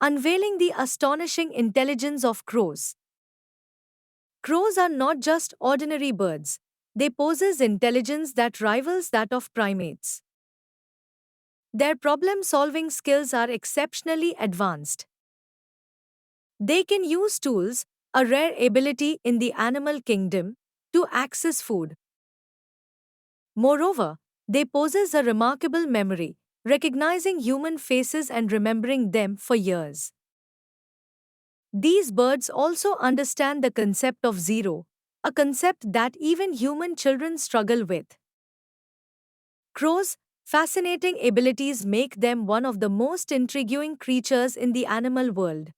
unveiling the astonishing intelligence of crows. Crows are not just ordinary birds, they possess intelligence that rivals that of primates. Their problem solving skills are exceptionally advanced. They can use tools, a rare ability in the animal kingdom, to access food. Moreover, they possess a remarkable memory, recognizing human faces and remembering them for years. These birds also understand the concept of zero, a concept that even human children struggle with. Crows' fascinating abilities make them one of the most intriguing creatures in the animal world.